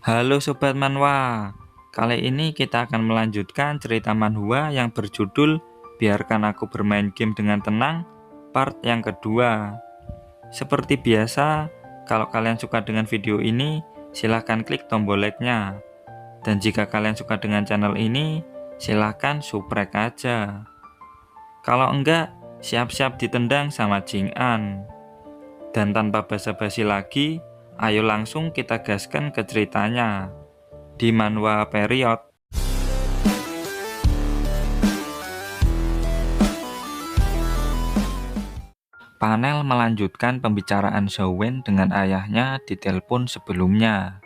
Halo Sobat Manhwa, kali ini kita akan melanjutkan cerita manhwa yang berjudul Biarkan Aku Bermain Game Dengan Tenang, part yang kedua. Seperti biasa, kalau kalian suka dengan video ini, silahkan klik tombol like-nya. Dan jika kalian suka dengan channel ini, silahkan subrek aja. Kalau enggak, siap-siap ditendang sama Jing An. Dan tanpa basa-basi lagi, ayo langsung kita gaskan ke ceritanya. Di manhwa period. Panel melanjutkan pembicaraan Zhou-wen dengan ayahnya di telepon sebelumnya.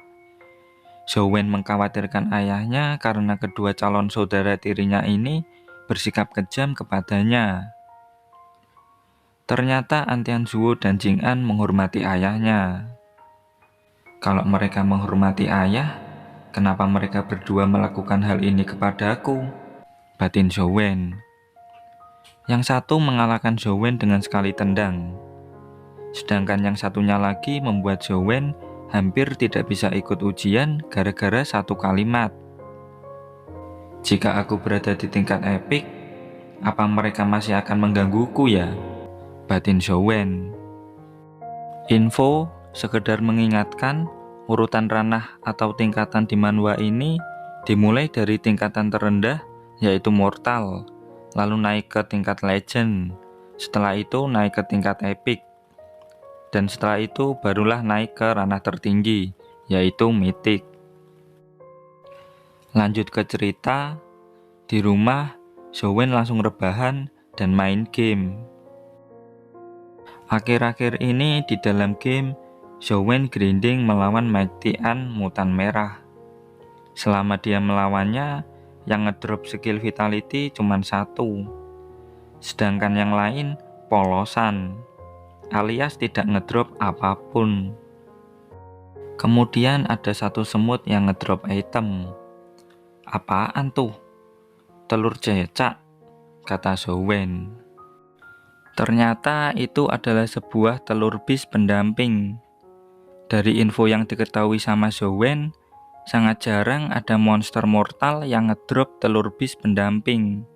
Zhou-wen mengkhawatirkan ayahnya karena kedua calon saudara tirinya ini bersikap kejam kepadanya. Ternyata An Tianzuo dan Jing An menghormati ayahnya. Kalau mereka menghormati ayah, kenapa mereka berdua melakukan hal ini kepadaku? Batin Zhou-wen. Yang satu mengalahkan Zhou-wen dengan sekali tendang. Sedangkan yang satunya lagi membuat Zhou-wen hampir tidak bisa ikut ujian gara-gara satu kalimat. Jika aku berada di tingkat epik, apa mereka masih akan menggangguku ya? Batin Zhou-wen. Info sekedar mengingatkan, urutan ranah atau tingkatan di manhwa ini dimulai dari tingkatan terendah yaitu mortal, lalu naik ke tingkat legend, setelah itu naik ke tingkat epic, dan setelah itu barulah naik ke ranah tertinggi yaitu mythic. Lanjut ke cerita, di rumah Zhou-wen langsung rebahan dan main game. Akhir-akhir ini di dalam game, Zhou-wen grinding melawan Mighty An mutan merah. Selama dia melawannya, yang ngedrop skill vitality cuma satu. Sedangkan yang lain polosan, alias tidak ngedrop apapun. Kemudian ada satu semut yang ngedrop item. Apaan tuh? Telur cecak, kata Zhou-wen. Ternyata itu adalah sebuah telur beast pendamping. Dari info yang diketahui sama Zhou-wen, sangat jarang ada monster mortal yang ngedrop telur beast pendamping.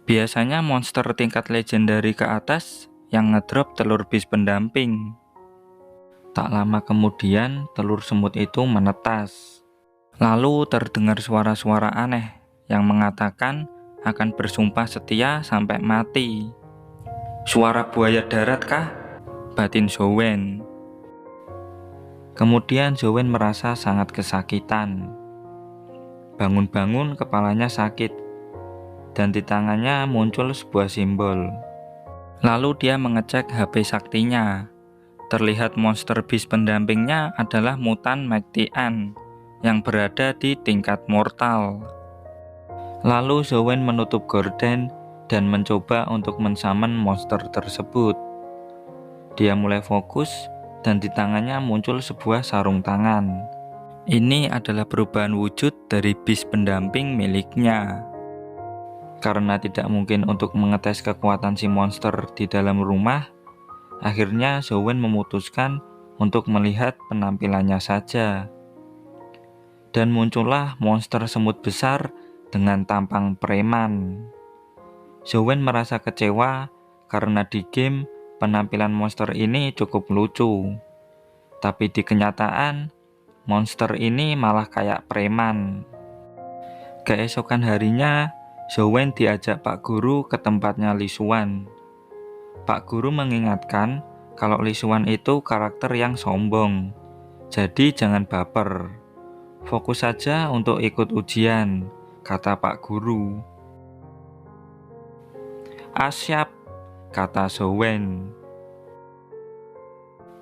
Biasanya monster tingkat legendary ke atas yang ngedrop telur beast pendamping. Tak lama kemudian telur semut itu menetas. Lalu terdengar suara-suara aneh yang mengatakan akan bersumpah setia sampai mati. Suara buaya darat kah? Batin Zhou-wen. Kemudian Zhou-wen merasa sangat kesakitan. Bangun-bangun kepalanya sakit, dan di tangannya muncul sebuah simbol. Lalu dia mengecek HP saktinya. Terlihat monster beast pendampingnya adalah mutan Mighty An yang berada di tingkat mortal. Lalu Zhou-wen menutup gorden dan mencoba untuk mensummon monster tersebut. Dia mulai fokus dan di tangannya muncul sebuah sarung tangan. Ini adalah perubahan wujud dari beast pendamping miliknya. Karena tidak mungkin untuk mengetes kekuatan si monster di dalam rumah, akhirnya Zhou-wen memutuskan untuk melihat penampilannya saja. Dan muncullah monster semut besar dengan tampang preman. Zhou-wen merasa kecewa karena di game penampilan monster ini cukup lucu. Tapi di kenyataan, monster ini malah kayak preman. Keesokan harinya, Zhou-wen diajak Pak Guru ke tempatnya Li Xuan. Pak Guru mengingatkan kalau Li Xuan itu karakter yang sombong. Jadi jangan baper. Fokus saja untuk ikut ujian, kata Pak Guru. Siap, kata Zhou-wen.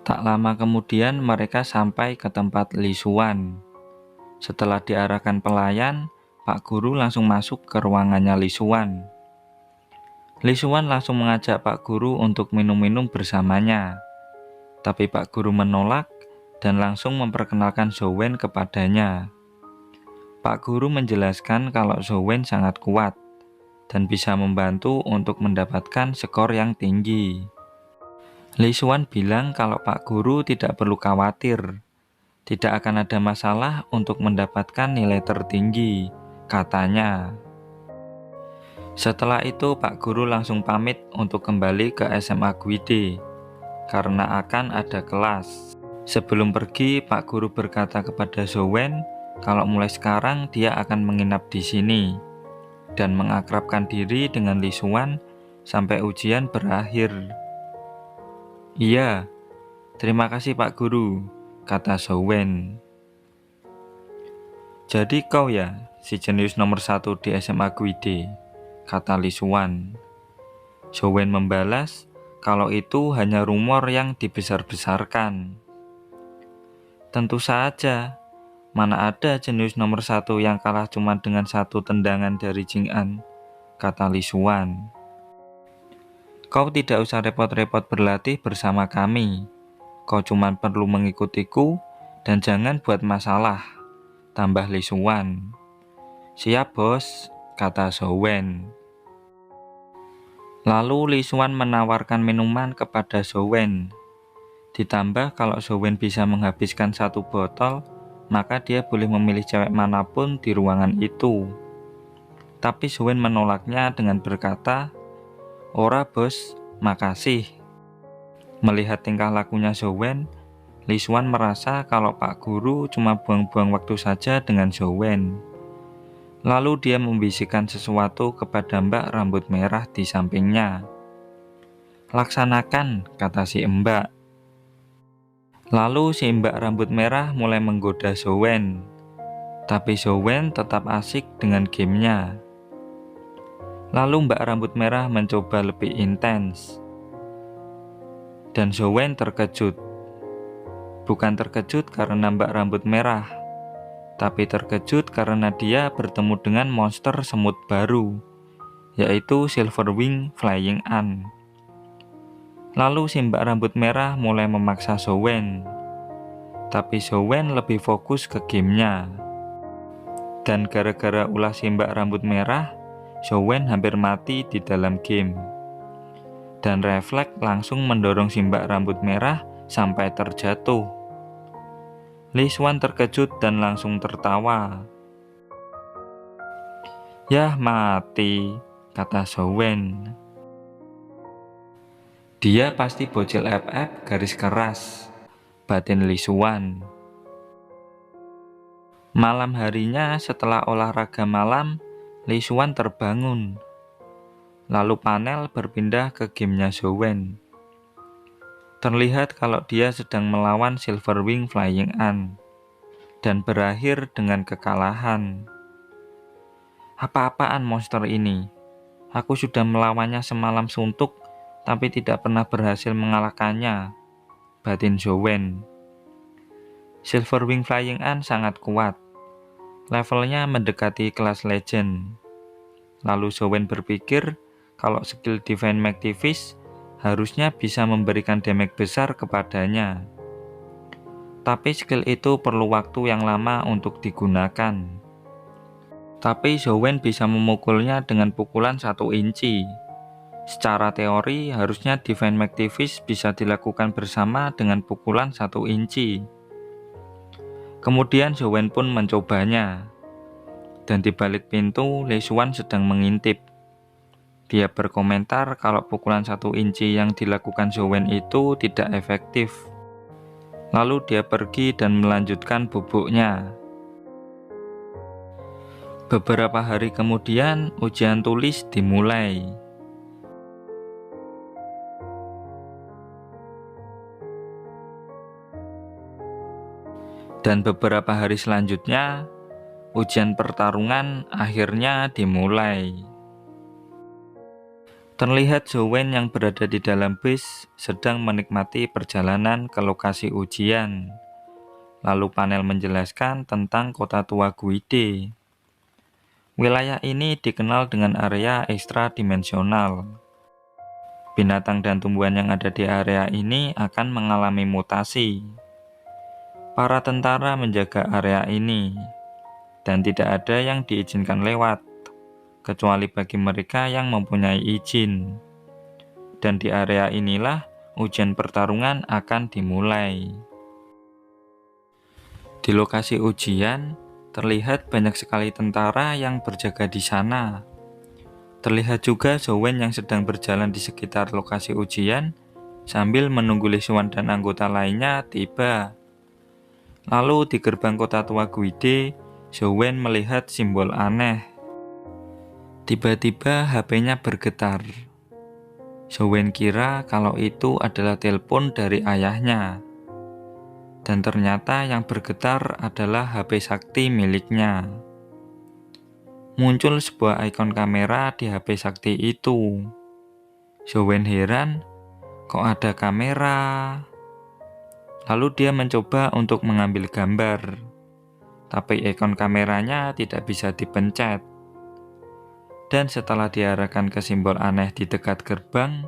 Tak lama kemudian mereka sampai ke tempat Li Xuan. Setelah diarahkan pelayan, Pak Guru langsung masuk ke ruangannya Li Xuan. Li Xuan langsung mengajak Pak Guru untuk minum-minum bersamanya. Tapi Pak Guru menolak dan langsung memperkenalkan Zhou-wen kepadanya. Pak Guru menjelaskan kalau Zhou-wen sangat kuat dan bisa membantu untuk mendapatkan skor yang tinggi. Li Xuan bilang kalau Pak Guru tidak perlu khawatir, Tidak akan ada masalah untuk mendapatkan nilai tertinggi, katanya. Setelah itu Pak Guru langsung pamit untuk kembali ke SMA Gwide karena akan ada kelas. Sebelum pergi, Pak Guru berkata kepada Zhou-wen kalau mulai sekarang dia akan menginap di sini dan mengakrabkan diri dengan Li Xuan sampai ujian berakhir. Iya, terima kasih Pak Guru, kata Zhou-wen. Jadi kau ya, si jenius nomor 1 di SMA Gwide, kata Li Xuan. Zhou-wen membalas kalau itu hanya rumor yang dibesar-besarkan. Tentu saja, mana ada jenius nomor 1 yang kalah cuma dengan 1 tendangan dari Jing-an, kata Li Xuan. Kau tidak usah repot-repot berlatih bersama kami. Kau cuma perlu mengikutiku dan jangan buat masalah, tambah Li Xuan. Siap bos, kata Zhou-wen. Lalu Li Xuan menawarkan minuman kepada Zhou-wen. Ditambah kalau Zhou-wen bisa menghabiskan 1 botol, maka dia boleh memilih cewek manapun di ruangan itu. Tapi Zhou-wen menolaknya dengan berkata, "Ora bos, makasih." Melihat tingkah lakunya Zhou-wen, Li Xuan merasa kalau Pak Guru cuma buang-buang waktu saja dengan Zhou-wen. Lalu dia membisikkan sesuatu kepada Mbak rambut merah di sampingnya. "Laksanakan," kata si Mbak. Lalu si Mbak rambut merah mulai menggoda Zhou-wen. Tapi Zhou-wen tetap asik dengan gamenya. Lalu Mbak rambut merah mencoba lebih intens. Dan Zhou-wen terkejut. Bukan terkejut karena Mbak rambut merah, tapi terkejut karena dia bertemu dengan monster semut baru, yaitu Silverwing Flying Ant. Lalu si Mbak rambut merah mulai memaksa Zhou-wen. Tapi Zhou-wen lebih fokus ke gamenya. Dan gara-gara ulah si Mbak rambut merah, Zhou-wen hampir mati di dalam game. Dan refleks langsung mendorong si Mbak rambut merah sampai terjatuh. Li Xuan terkejut dan langsung tertawa. "Yah mati," kata Zhou-wen. "Dia pasti bocil FF garis keras," batin Li Xuan. Malam harinya setelah olahraga malam, Li Xuan terbangun. Lalu panel berpindah ke gamenya Zhou-wen. Terlihat kalau dia sedang melawan Silverwing Flying Ant dan berakhir dengan kekalahan. "Apa-apaan monster ini? Aku sudah melawannya semalam suntuk, tapi tidak pernah berhasil mengalahkannya," batin Zhou-wen. Silverwing Flying Ant sangat kuat. Levelnya mendekati kelas legend. Lalu Zhou-wen berpikir kalau skill Divine Magnifice harusnya bisa memberikan damage besar kepadanya. Tapi skill itu perlu waktu yang lama untuk digunakan. Tapi Zhou-wen bisa memukulnya dengan pukulan 1 inci. Secara teori, harusnya Divine Magnifice bisa dilakukan bersama dengan pukulan 1 inci. Kemudian Zhou-wen pun mencobanya. Dan di balik pintu, Li Xuan sedang mengintip. Dia berkomentar kalau pukulan 1 inci yang dilakukan Zhou-wen itu tidak efektif. Lalu dia pergi dan melanjutkan bubuknya. Beberapa hari kemudian, ujian tulis dimulai. Dan beberapa hari selanjutnya, ujian pertarungan akhirnya dimulai. Terlihat Zhou-wen yang berada di dalam bus sedang menikmati perjalanan ke lokasi ujian. Lalu panel menjelaskan tentang kota tua Gwide. Wilayah ini dikenal dengan area ekstradimensional. Binatang dan tumbuhan yang ada di area ini akan mengalami mutasi. Para tentara menjaga area ini, dan tidak ada yang diizinkan lewat, kecuali bagi mereka yang mempunyai izin. Dan di area inilah ujian pertarungan akan dimulai. Di lokasi ujian, terlihat banyak sekali tentara yang berjaga di sana. Terlihat juga Zhou-Wen yang sedang berjalan di sekitar lokasi ujian sambil menunggu Li Xuan dan anggota lainnya tiba. Lalu di gerbang kota tua Guide, Zhou-Wen melihat simbol aneh. Tiba-tiba HP-nya bergetar. Zhou-Wen kira kalau itu adalah telepon dari ayahnya. Dan ternyata yang bergetar adalah HP sakti miliknya. Muncul sebuah ikon kamera di HP sakti itu. Zhou-Wen heran, kok ada kamera? Lalu dia mencoba untuk mengambil gambar. Tapi ikon kameranya tidak bisa dipencet. Dan setelah diarahkan ke simbol aneh di dekat gerbang,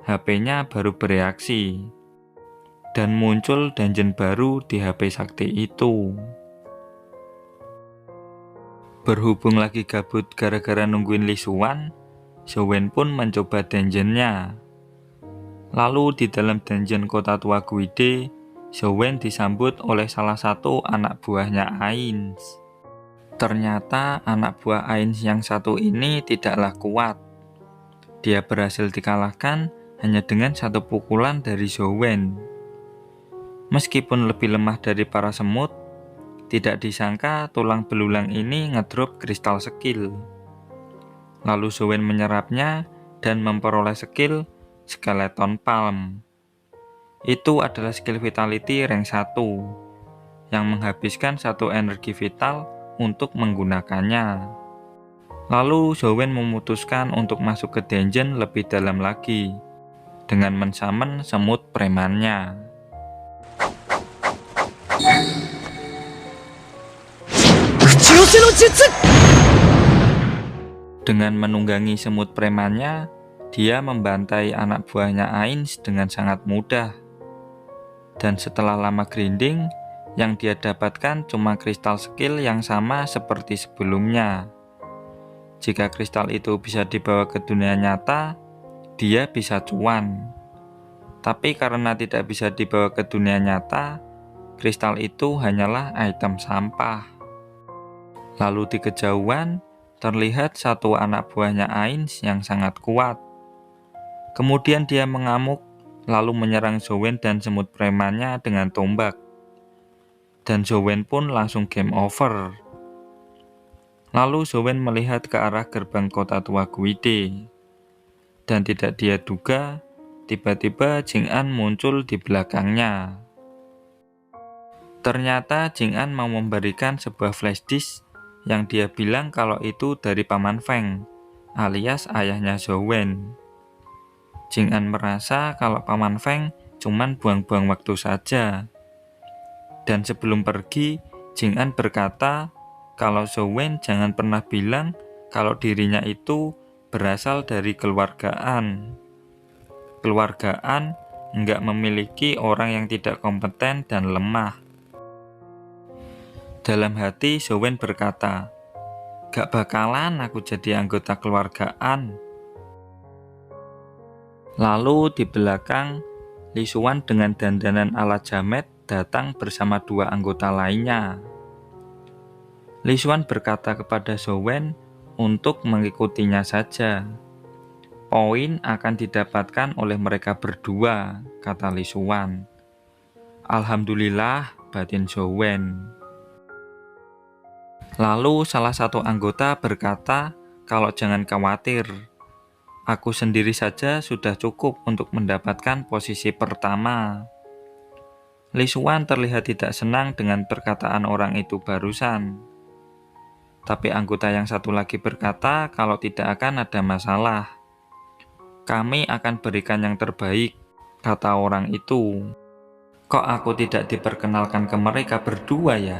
HP-nya baru bereaksi. Dan muncul dungeon baru di HP sakti itu. Berhubung lagi gabut gara-gara nungguin Li Xuan, Zhou-Wen pun mencoba dungeonnya. Lalu di dalam dungeon kota tua Guide, Zhou-Wen disambut oleh salah satu anak buahnya Ainz. Ternyata anak buah Ainz yang satu ini tidaklah kuat. Dia berhasil dikalahkan hanya dengan satu pukulan dari Zhou-Wen. Meskipun lebih lemah dari para semut, tidak disangka tulang belulang ini ngedrop kristal skill. Lalu Zhou-Wen menyerapnya dan memperoleh skill Skeleton Palm. Itu adalah skill vitality rank 1 yang menghabiskan satu energi vital untuk menggunakannya. Lalu Zhou-Wen memutuskan untuk masuk ke dungeon lebih dalam lagi dengan mensummon semut premannya. Dengan menunggangi semut premannya, dia membantai anak buahnya Ainz dengan sangat mudah. Dan setelah lama grinding, yang dia dapatkan cuma kristal skill yang sama seperti sebelumnya. Jika kristal itu bisa dibawa ke dunia nyata, dia bisa cuan. Tapi karena tidak bisa dibawa ke dunia nyata, kristal itu hanyalah item sampah. Lalu di kejauhan, terlihat satu anak buahnya Ainz yang sangat kuat. Kemudian dia mengamuk, lalu menyerang Zhou-Wen dan semut premannya dengan tombak. Dan Zhou-Wen pun langsung game over. Lalu Zhou-Wen melihat ke arah gerbang kota tua Guide. Dan tidak dia duga, tiba-tiba Jing-An muncul di belakangnya. Ternyata Jing-An mau memberikan sebuah flash disk yang dia bilang kalau itu dari Paman Feng, alias ayahnya Zhou-Wen. Jing-An merasa kalau Paman Feng cuman buang-buang waktu saja. Dan sebelum pergi, Jing-An berkata kalau Zhou-Wen jangan pernah bilang kalau dirinya itu berasal dari keluargaan. Keluargaan nggak memiliki orang yang tidak kompeten dan lemah. Dalam hati Zhou-Wen berkata, gak bakalan aku jadi anggota keluargaan. Lalu di belakang, Li Xuan dengan dandanan ala jamet datang bersama dua anggota lainnya. Li Xuan berkata kepada Zhou-Wen untuk mengikutinya saja. Poin akan didapatkan oleh mereka berdua, kata Li Xuan. Alhamdulillah, batin Zhou-Wen. Lalu salah satu anggota berkata kalau jangan khawatir, aku sendiri saja sudah cukup untuk mendapatkan posisi pertama. Li Xuan terlihat tidak senang dengan perkataan orang itu barusan. Tapi anggota yang satu lagi berkata kalau tidak akan ada masalah. Kami akan berikan yang terbaik, kata orang itu. Kok aku tidak diperkenalkan ke mereka berdua ya?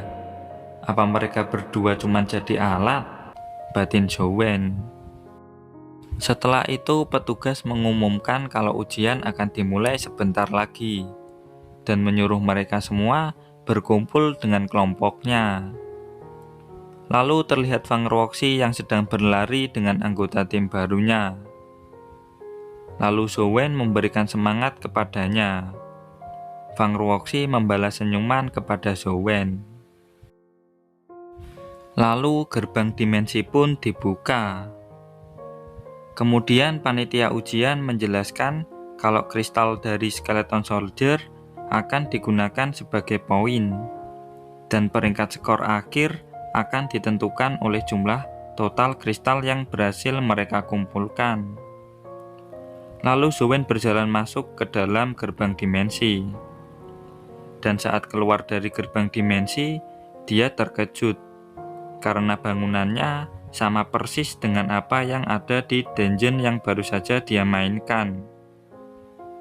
Apa mereka berdua cuma jadi alat? Batin Zhou-Wen. Setelah itu petugas mengumumkan kalau ujian akan dimulai sebentar lagi dan menyuruh mereka semua berkumpul dengan kelompoknya. Lalu terlihat Fang Ruoxi yang sedang berlari dengan anggota tim barunya. Lalu Zhou-Wen memberikan semangat kepadanya. Fang Ruoxi membalas senyuman kepada Zhou Wen. Lalu gerbang dimensi pun dibuka. Kemudian panitia ujian menjelaskan kalau kristal dari Skeleton Soldier akan digunakan sebagai poin, dan peringkat skor akhir akan ditentukan oleh jumlah total kristal yang berhasil mereka kumpulkan. Lalu Zhou Wen berjalan masuk ke dalam gerbang dimensi. Dan saat keluar dari gerbang dimensi, dia terkejut karena bangunannya sama persis dengan apa yang ada di dungeon yang baru saja dia mainkan.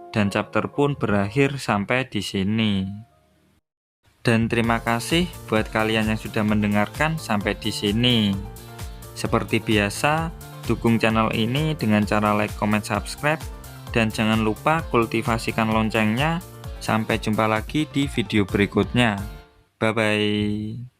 Dan chapter pun berakhir sampai di sini. Dan terima kasih buat kalian yang sudah mendengarkan sampai di sini. Seperti biasa, dukung channel ini dengan cara like, comment, subscribe, dan jangan lupa kultivasikan loncengnya. Sampai jumpa lagi di video berikutnya. Bye-bye.